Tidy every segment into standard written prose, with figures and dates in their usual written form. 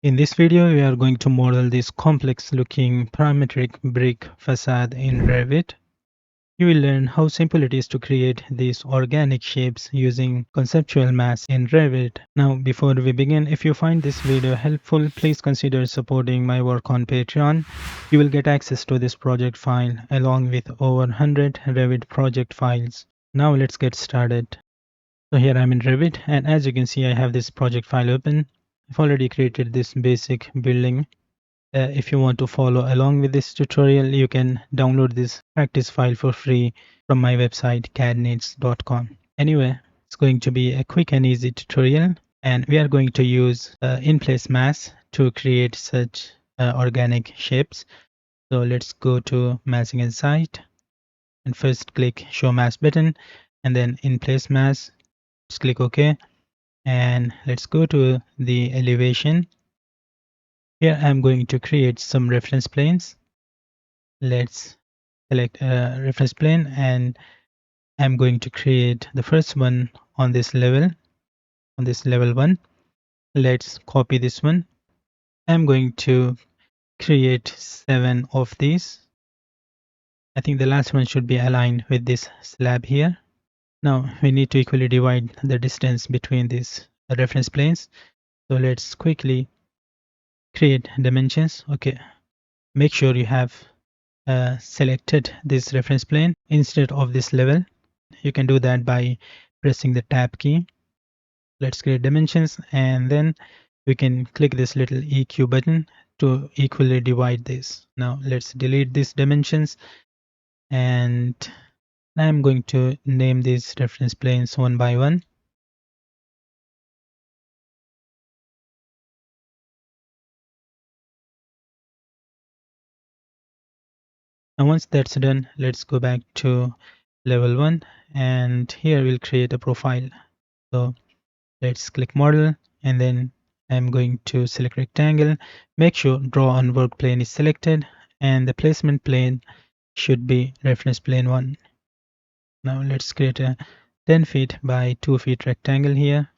In this video, we are going to model this complex looking parametric brick facade in Revit. You will learn how simple it is to create these organic shapes using conceptual mass in Revit. Now, before we begin, if you find this video helpful, please consider supporting my work on Patreon. You will get access to this project file along with over 100 Revit project files. Now let's get started. So here I'm in Revit, and as you can see, I have this project file open. I've already created this basic building. If you want to follow along with this tutorial, you can download this practice file for free from my website cadneeds.com. Anyway, it's going to be a quick and easy tutorial, and we are going to use in-place mass to create such organic shapes. So let's go to Massing and Site, and first click Show Mass button, and then In-Place Mass. Just click OK. And let's go to the elevation. Here I'm going to create some reference planes. Let's select a reference plane, and I'm going to create the first one on this level, level 1. Let's copy this one. I'm going to create 7 of these. I think the last one should be aligned with this slab here. Now we need to equally divide the distance between these reference planes. So let's quickly create dimensions. Okay, make sure you have selected this reference plane instead of this level. You can do that by pressing the tab key. Let's create dimensions, and then we can click this little EQ button to equally divide this. Now let's delete these dimensions, and I'm going to name these reference planes one by one. And once that's done, let's go back to level 1, and here we'll create a profile. So let's click model, and then I'm going to select rectangle. Make sure draw on work plane is selected, and the placement plane should be reference plane 1. Now let's create a 10 feet by 2 feet rectangle here.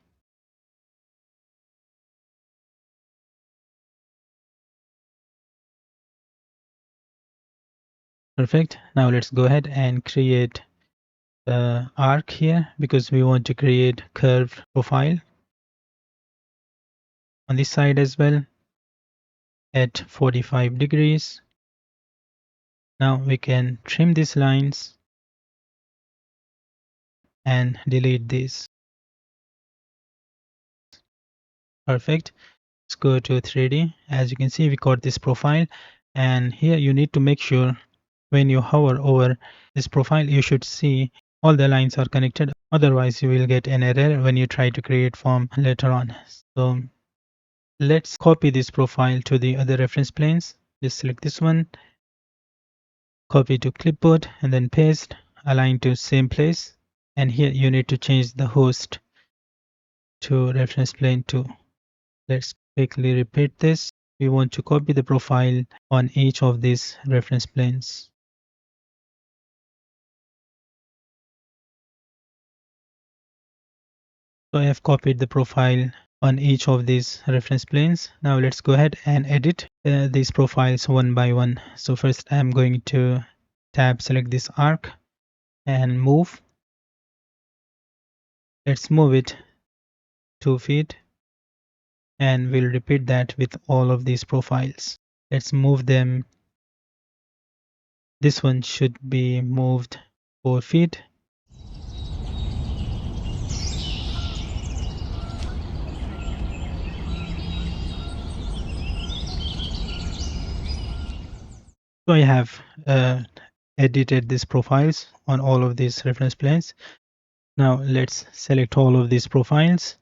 Perfect. Now let's go ahead and create the arc here, because we want to create curved profile on this side as well at 45 degrees. Now we can trim these lines and delete these. Perfect. Let's go to 3D. As you can see, we got this profile, and here you need to make sure when you hover over this profile, you should see all the lines are connected. Otherwise, you will get an error when you try to create form later on. So let's copy this profile to the other reference planes. Just select this one, copy to clipboard, and then paste, align to same place. And here you need to change the host to reference plane 2. Let's quickly repeat this. We want to copy the profile on each of these reference planes. So I have copied the profile on each of these reference planes. Now let's go ahead and edit these profiles one by one. So first I'm going to select this arc and move. Let's move it 2 feet, and we'll repeat that with all of these profiles. Let's move them. This one should be moved 4 feet. So I have edited these profiles on all of these reference planes. Now let's select all of these profiles,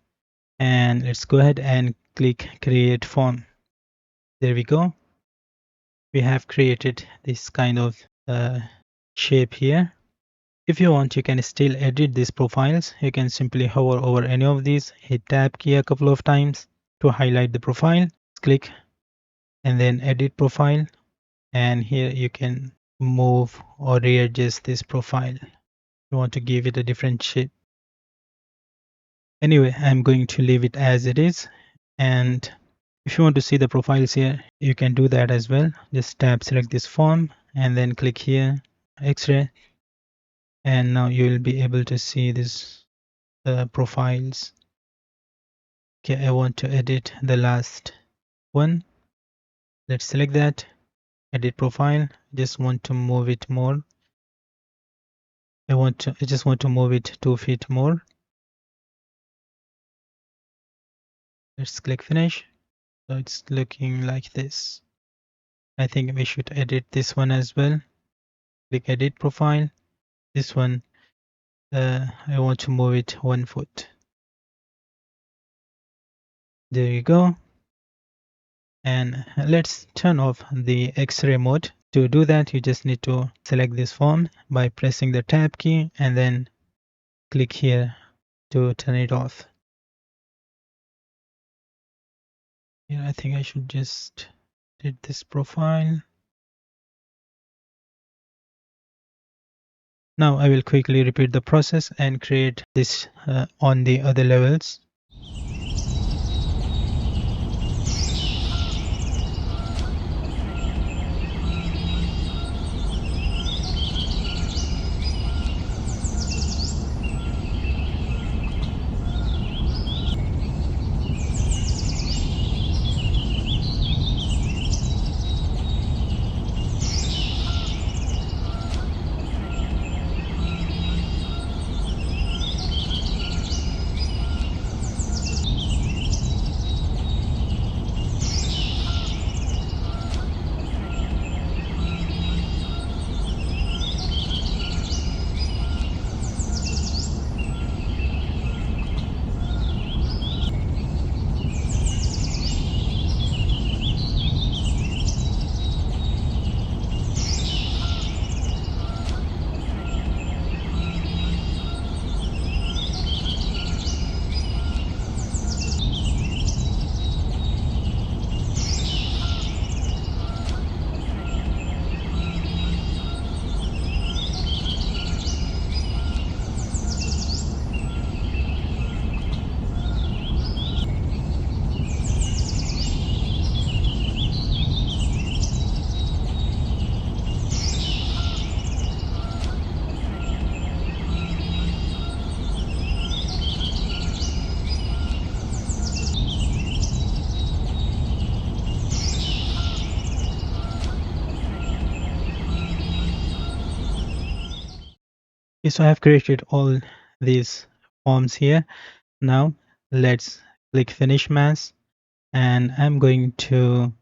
and let's go ahead and click create form. There we go. We have created this kind of shape here. If you want, you can still edit these profiles. You can simply hover over any of these, hit tab key a couple of times to highlight the profile, click, and then edit profile. And here you can move or readjust this profile. You want to give it a different shape. Anyway, I'm going to leave it as it is. And If you want to see the profiles here, you can do that as well. Just select this form and then click here, X-ray, and now you will be able to see this profiles. Okay, I want to edit the last one. Let's select that, edit profile. Just want to move it more. I just want to move it 2 feet more. Let's click finish. So it's looking like this. I think we should edit this one as well. Click edit profile. This one, I want to move it 1 foot. There you go. And let's turn off the X-ray mode. To do that, you just need to select this form by pressing the tab key and then click here to turn it off. Here, I think I should just edit this profile. Now I will quickly repeat the process and create this on the other levels. Okay, so I have created all these forms here. Now let's click finish mass, and I'm going to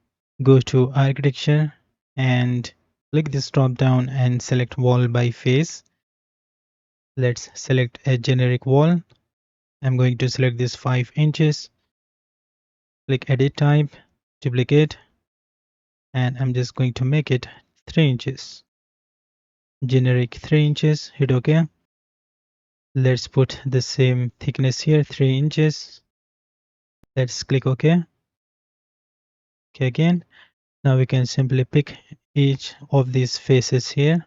go to architecture and click this drop down and select wall by face. Let's select a generic wall. I'm going to select this 5 inches, click edit type, duplicate, and I'm just going to make it 3 inches. Generic 3 inches, hit OK. Let's put the same thickness here, 3 inches. Let's click OK. OK again. Now we can simply pick each of these faces here.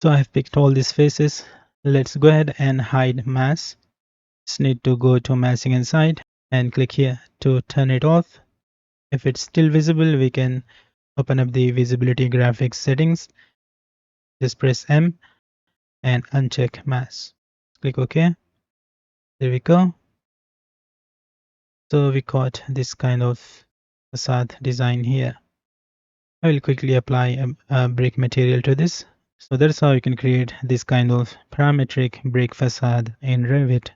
So I have picked all these faces. Let's go ahead and hide mass. Just need to go to massing inside and click here to turn it off. If it's still visible, we can open up the visibility graphics settings. Just press M and uncheck mass. Click OK. There we go. So we got this kind of facade design here. I will quickly apply a brick material to this. So that's how you can create this kind of parametric brick facade in Revit.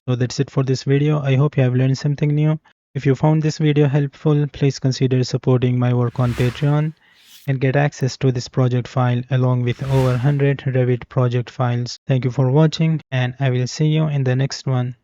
So that's it for this video. I hope you have learned something new. If you found this video helpful, please consider supporting my work on Patreon and get access to this project file along with over 100 Revit project files. Thank you for watching, and I will see you in the next one.